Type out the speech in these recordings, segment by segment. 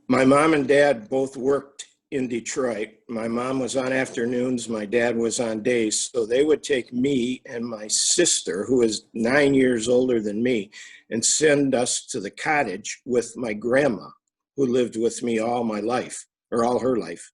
My mom and dad both worked in Detroit. My mom was on afternoons, my dad was on days. So they would take me and my sister, who is 9 years older than me, and send us to the cottage with my grandma, who lived with me all my life, or all her life.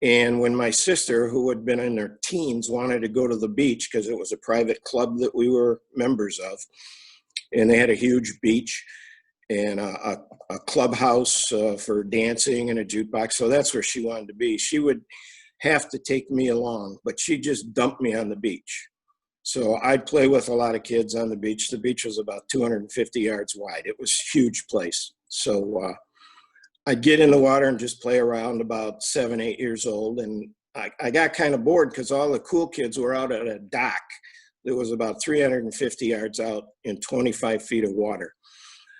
And when my sister, who had been in her teens, wanted to go to the beach, because it was a private club that we were members of, and they had a huge beach and a clubhouse for dancing and a jukebox. So that's where she wanted to be. She would have to take me along, but she just dumped me on the beach. So I'd play with a lot of kids on the beach. The beach was about 250 yards wide. It was a huge place. So I'd get in the water and just play around about 7, 8 years old. And I got kind of bored because all the cool kids were out at a dock that was about 350 yards out in 25 feet of water.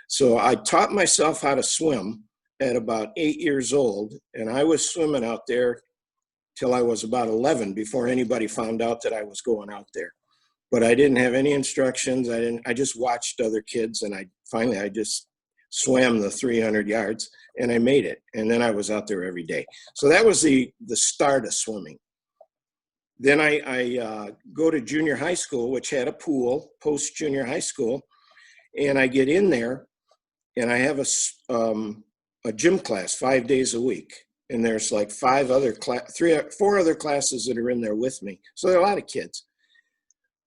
So I taught myself how to swim at about 8 years old, and I was swimming out there till I was about 11 before anybody found out that I was going out there. But I didn't have any instructions. I just watched other kids, and I just swam the 300 yards and I made it. And then I was out there every day. So that was the start of swimming. Then I go to junior high school, which had a pool, post junior high school. And I get in there and I have a gym class 5 days a week. And there's like 4 other classes that are in there with me. So there are a lot of kids.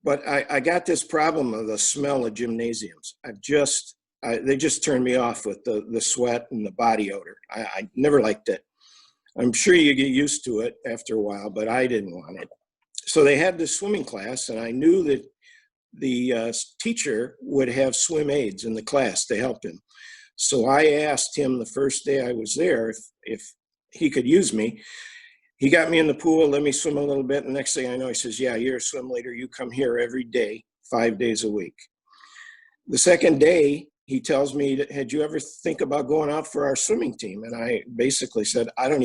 But I got this problem of the smell of gymnasiums. They just turned me off with the sweat and the body odor. I never liked it. I'm sure you get used to it after a while, but I didn't want it. So they had this swimming class, and I knew that the teacher would have swim aids in the class to help him. So I asked him the first day I was there if he could use me. He got me in the pool, let me swim a little bit. And the next thing I know, he says, yeah, you're a swim leader. You come here every day, 5 days a week. The second day, he tells me, had you ever think about going out for our swimming team? And I basically said, didn't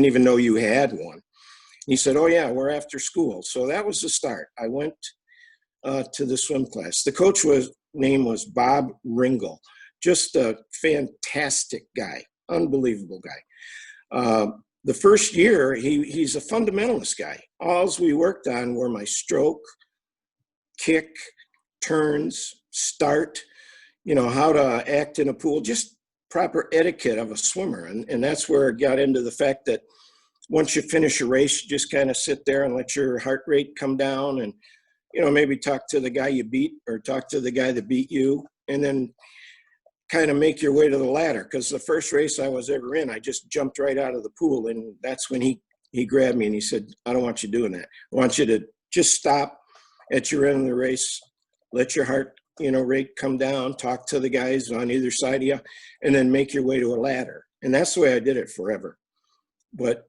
even know you had one. He said, oh yeah, we're after school. So that was the start. I went to the swim class. The coach name was Bob Ringel, just a fantastic guy, unbelievable guy. The first year, he's a fundamentalist guy. All we worked on were my stroke, kick, turns, start, how to act in a pool, just proper etiquette of a swimmer. And that's where it got into the fact that once you finish a race, you just kind of sit there and let your heart rate come down and, maybe talk to the guy you beat or talk to the guy that beat you, and then kind of make your way to the ladder. Because the first race I was ever in, I just jumped right out of the pool. And that's when he grabbed me and he said, I don't want you doing that. I want you to just stop at your end of the race, let your heart rate come down, talk to the guys on either side of you, and then make your way to a ladder. And that's the way I did it forever. But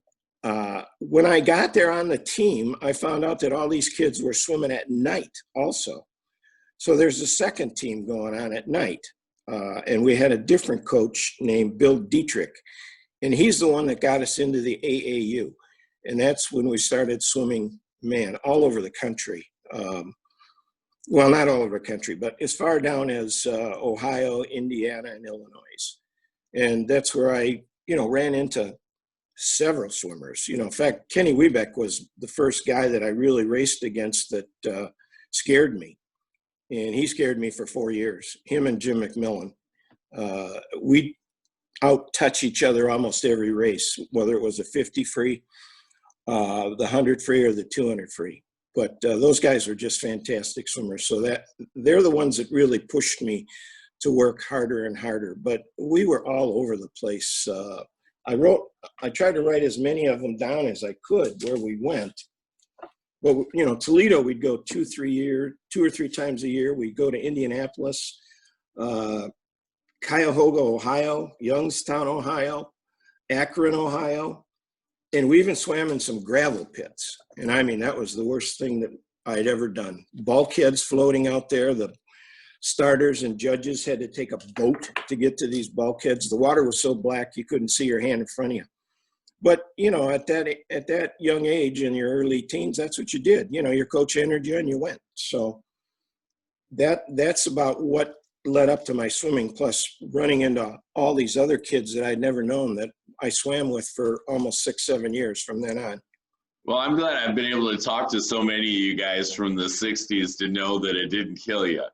when I got there on the team, I found out that all these kids were swimming at night also. So there's a second team going on at night. And we had a different coach named Bill Dietrich. And he's the one that got us into the AAU. And that's when we started swimming, all over the country. Well, not all over the country, but as far down as Ohio, Indiana, and Illinois. And that's where I, ran into several swimmers. In fact, Kenny Wiebeck was the first guy that I really raced against that scared me. And he scared me for 4 years, him and Jim McMillan. We out-touch each other almost every race, whether it was a 50 free, the 100 free, or the 200 free. But those guys are just fantastic swimmers. So they're the ones that really pushed me to work harder and harder. But we were all over the place. I tried to write as many of them down as I could where we went. But, Toledo, we'd go 2 or 3 times a year. We'd go to Indianapolis, Cuyahoga, Ohio, Youngstown, Ohio, Akron, Ohio. And we even swam in some gravel pits. And that was the worst thing that I'd ever done. Bulkheads floating out there. The starters and judges had to take a boat to get to these bulkheads. The water was so black you couldn't see your hand in front of you. But, at that young age in your early teens, that's what you did. Your coach entered you and you went. So that's about what led up to my swimming, plus running into all these other kids that I'd never known that I swam with for almost 6-7 years from then on. Well, I'm glad I've been able to talk to so many of you guys from the 60s to know that it didn't kill you.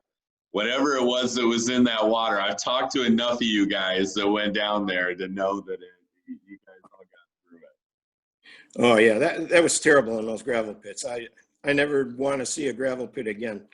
Whatever it was that was in that water, I've talked to enough of you guys that went down there to know that you guys all got through it. Oh yeah, that was terrible in those gravel pits. I never want to see a gravel pit again.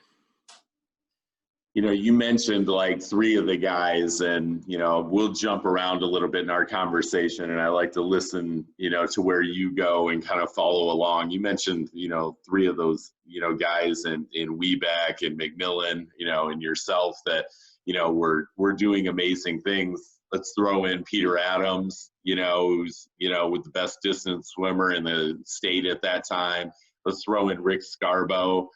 You know, you mentioned like 3 of the guys, and, you know, we'll jump around a little bit in our conversation, and I like to listen, you know, to where you go and kind of follow along. You mentioned, you know, 3 of those, you know, guys in Weebeck and McMillan, you know, and yourself that, you know, we're doing amazing things. Let's throw in Peter Adams, you know, who's, you know, with the best distance swimmer in the state at that time. Let's throw in Rick Scarbo,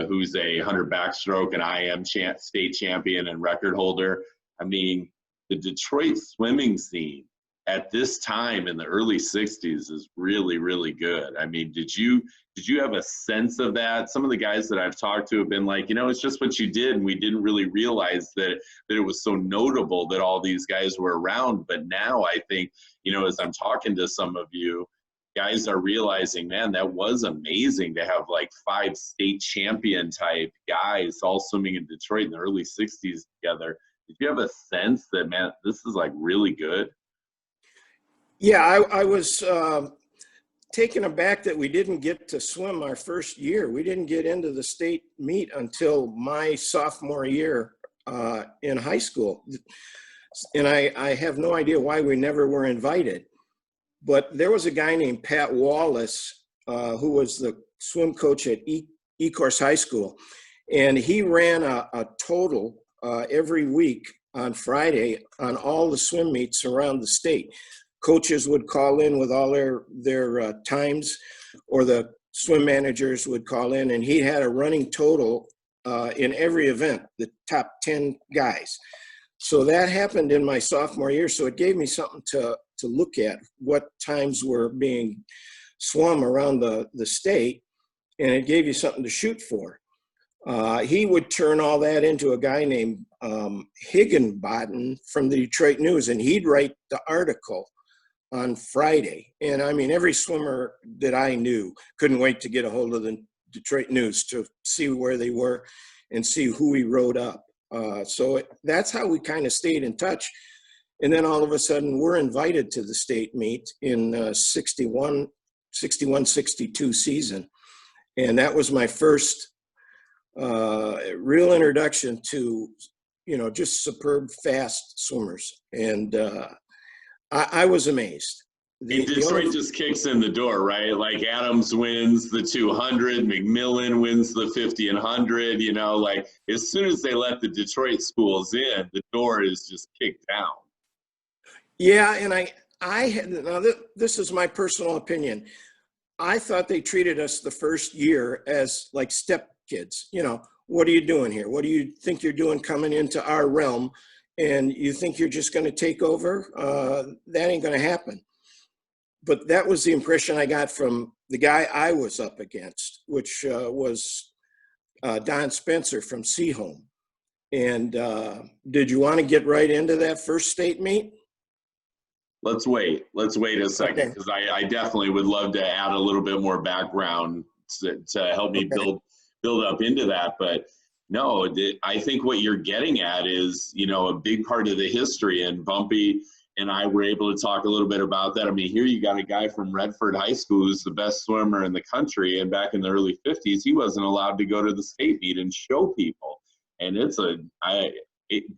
who's a 100 backstroke and IM state champion and record holder. I mean, the Detroit swimming scene at this time in the early 60s is really, really good. I mean, did you have a sense of that? Some of the guys that I've talked to have been like, you know, it's just what you did, and we didn't really realize that it was so notable that all these guys were around. But now I think, you know, as I'm talking to some of you, guys are realizing, man, that was amazing to have like 5 state champion type guys all swimming in Detroit in the early 60s together. Did you have a sense that, man, this is like really good? Yeah, I was taken aback that we didn't get to swim our first year. We didn't get into the state meet until my sophomore year in high school. And I have no idea why we never were invited. But there was a guy named Pat Wallace, who was the swim coach at Ecorse High School. And he ran a total every week on Friday on all the swim meets around the state. Coaches would call in with all their times, or the swim managers would call in, and he had a running total in every event, the top 10 guys. So that happened in my sophomore year. So it gave me something to look at, what times were being swum around the state, and it gave you something to shoot for. He would turn all that into a guy named Higginbottom from the Detroit News, and he'd write the article on Friday. And I mean, every swimmer that I knew couldn't wait to get a hold of the Detroit News to see where they were and see who he wrote up. So that's how we kind of stayed in touch. And then all of a sudden we're invited to the state meet in 61, 62 season. And that was my first real introduction to, you know, just superb, fast swimmers. And I was amazed. Detroit just kicks in the door, right? Like Adams wins the 200, McMillan wins the 50 and 100, you know, like as soon as they let the Detroit schools in, the door is just kicked down. Yeah, and now this is my personal opinion. I thought they treated us the first year as like step kids. You know, what are you doing here? What do you think you're doing coming into our realm? And you think you're just going to take over? That ain't going to happen. But that was the impression I got from the guy I was up against, which was Don Spencer from Seaholm. And did you want to get right into that first state meet? Let's wait a second, because I definitely would love to add a little bit more background to help me build up into that. But no, I think what you're getting at is, you know, a big part of the history, and Bumpy and I were able to talk a little bit about that. I mean, here you got a guy from Redford High School who's the best swimmer in the country, and back in the early 50s, he wasn't allowed to go to the state meet and show people. And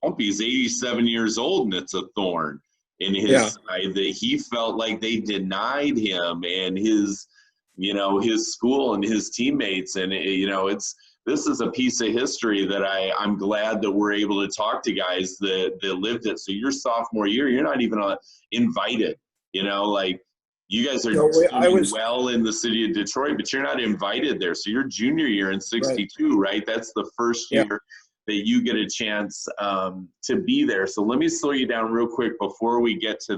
Bumpy's 87 years old, and it's a thorn in his side that he felt like they denied him and his, you know, his school and his teammates. And, you know, this is a piece of history that I'm glad that we're able to talk to guys that lived it. So your sophomore year, you're not even invited, you know, like you guys are doing well in the city of Detroit, but you're not invited there. So your junior year in 62, right? That's the first year that you get a chance to be there. So let me slow you down real quick before we get to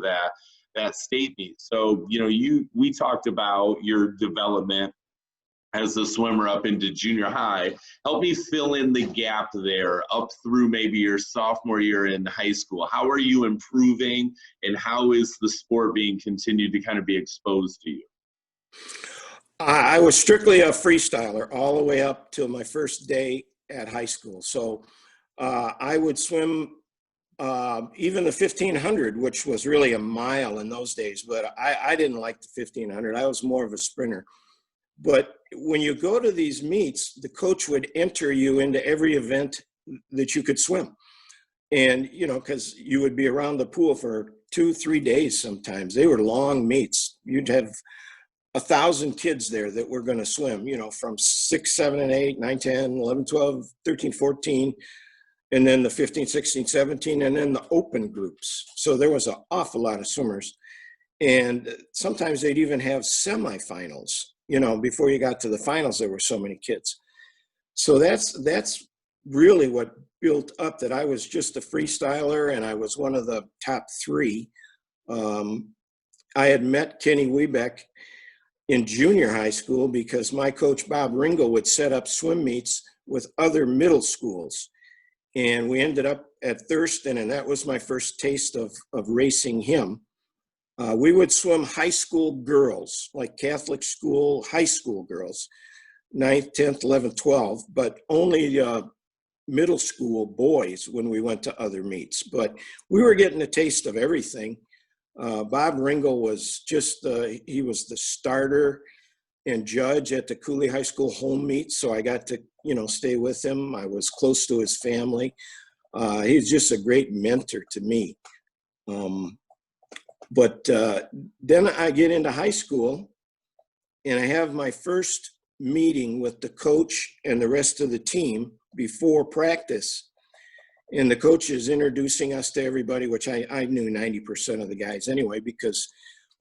that state meet. So, you know, we talked about your development as a swimmer up into junior high. Help me fill in the gap there up through maybe your sophomore year in high school. How are you improving, and how is the sport being continued to kind of be exposed to you? I was strictly a freestyler all the way up till my first day at high school. So I would swim even the 1500, which was really a mile in those days, but I didn't like the 1500. I was more of a sprinter. But when you go to these meets, the coach would enter you into every event that you could swim. And, you know, because you would be around the pool for 2-3 days sometimes. They were long meets. You'd have 1,000 kids there that were going to swim, you know, from 6, 7, and 8, 9, 10, 11, 12, 13, 14, and then the 15, 16, 17, and then the open groups. So there was an awful lot of swimmers. And sometimes they'd even have semifinals, you know, before you got to the finals, there were so many kids. So that's really what built up that I was just a freestyler, and I was one of the top 3. I had met Kenny Wiebeck in junior high school because my coach, Bob Ringel, would set up swim meets with other middle schools. And we ended up at Thurston, and that was my first taste of racing him. We would swim high school girls, like Catholic school, high school girls, 9th, 10th, 11th, 12th, but only middle school boys when we went to other meets. But we were getting a taste of everything. Bob Ringel was just, he was the starter and judge at the Cooley High School home meets. So I got to, you know, stay with him. I was close to his family. He was just a great mentor to me. But then I get into high school, and I have my first meeting with the coach and the rest of the team before practice. And the coach is introducing us to everybody, which I knew 90% of the guys anyway, because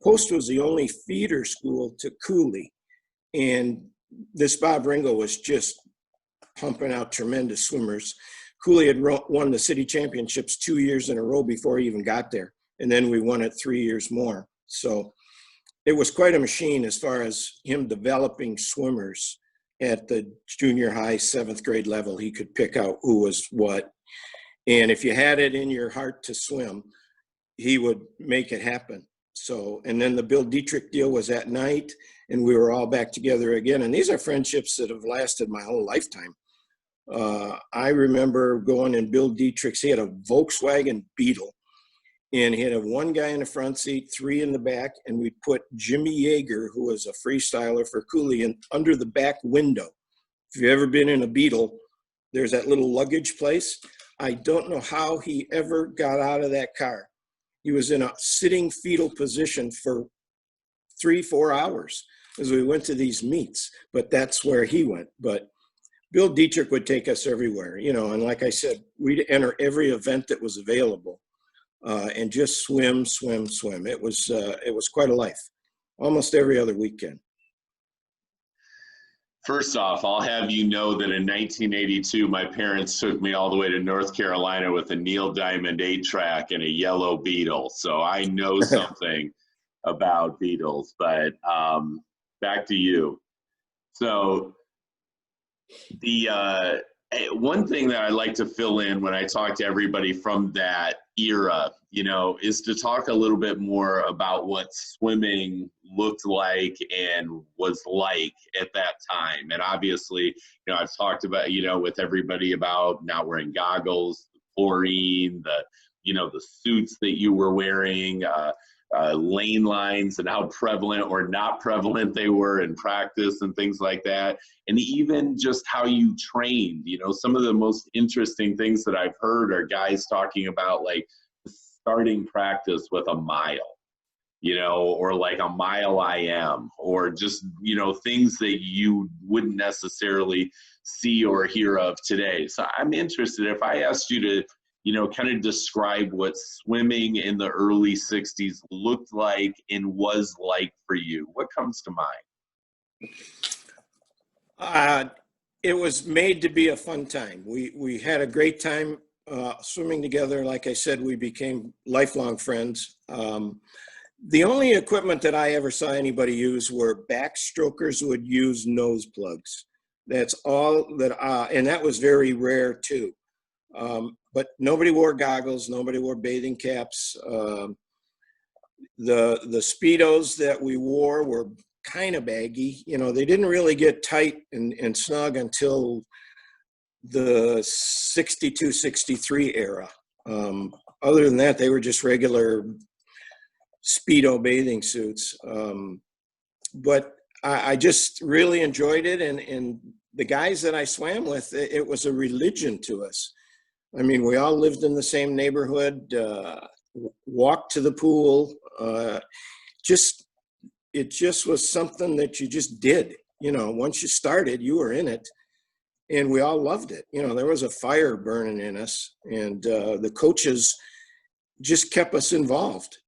Post was the only feeder school to Cooley. And this Bob Ringel was just pumping out tremendous swimmers. Cooley had won the city championships 2 years in a row before he even got there. And then we won it 3 years more. So it was quite a machine as far as him developing swimmers at the junior high 7th grade level. He could pick out who was what. And if you had it in your heart to swim, he would make it happen. So, and then the Bill Dietrich deal was at night, and we were all back together again. And these are friendships that have lasted my whole lifetime. I remember going in Bill Dietrich's, he had a Volkswagen Beetle, and he had one guy in the front seat, 3 in the back, and we put Jimmy Yeager, who was a freestyler for Cooley, in under the back window. If you've ever been in a Beetle, there's that little luggage place. I don't know how he ever got out of that car. He was in a sitting fetal position for 3-4 hours as we went to these meets, but that's where he went. But Bill Dietrich would take us everywhere, you know, and like I said, we'd enter every event that was available and just swim, swim, swim. It was quite a life, almost every other weekend. First off, I'll have you know that in 1982, my parents took me all the way to North Carolina with a Neil Diamond 8-track and a yellow Beetle. So I know something about Beetles, but back to you. So the one thing that I like to fill in when I talk to everybody from that era, you know, is to talk a little bit more about what swimming looked like and was like at that time. And obviously, you know, I've talked about, you know, with everybody about not wearing goggles, chlorine, the, you know, the suits that you were wearing, lane lines and how prevalent or not prevalent they were in practice and things like that. And even just how you trained, you know, some of the most interesting things that I've heard are guys talking about like starting practice with a mile, you know, or like a mile IM, or just, you know, things that you wouldn't necessarily see or hear of today. So I'm interested, if I asked you to, you know, kind of describe what swimming in the early 60s looked like and was like for you, what comes to mind? It was made to be a fun time. We had a great time swimming together. Like I said, we became lifelong friends. The only equipment that I ever saw anybody use were backstrokers would use nose plugs. That's all that, and that was very rare too. But nobody wore goggles, nobody wore bathing caps. The Speedos that we wore were kind of baggy. You know, they didn't really get tight and snug until the 62, 63 era. Other than that, they were just regular Speedo bathing suits. But I just really enjoyed it. And the guys that I swam with, it was a religion to us. I mean, we all lived in the same neighborhood, walked to the pool. It just was something that you just did. You know, once you started, you were in it. And we all loved it. You know, there was a fire burning in us, and the coaches just kept us involved.